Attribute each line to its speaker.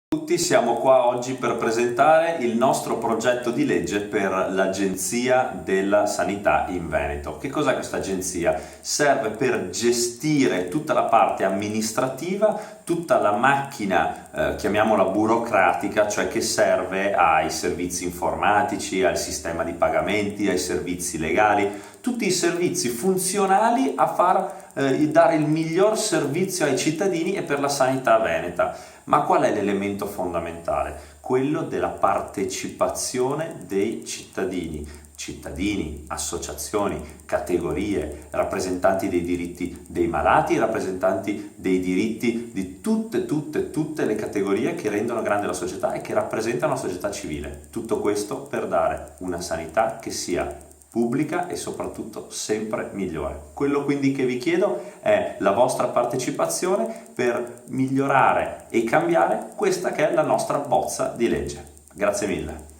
Speaker 1: Tutti siamo qua oggi per presentare il nostro progetto di legge per l'Agenzia della Sanità in Veneto. Che cos'è questa agenzia? Serve per gestire tutta la parte amministrativa, tutta la macchina, chiamiamola burocratica, cioè che serve ai servizi informatici, al sistema di pagamenti, ai servizi legali, tutti i servizi funzionali a dare il miglior servizio ai cittadini e per la sanità veneta. Ma qual è l'elemento fondamentale? Quello della partecipazione dei cittadini, associazioni, categorie, rappresentanti dei diritti dei malati, rappresentanti dei diritti di tutte le categorie che rendono grande la società e che rappresentano la società civile. Tutto questo per dare una sanità che sia pubblica e soprattutto sempre migliore. Quello quindi che vi chiedo è la vostra partecipazione per migliorare e cambiare questa che è la nostra bozza di legge. Grazie mille.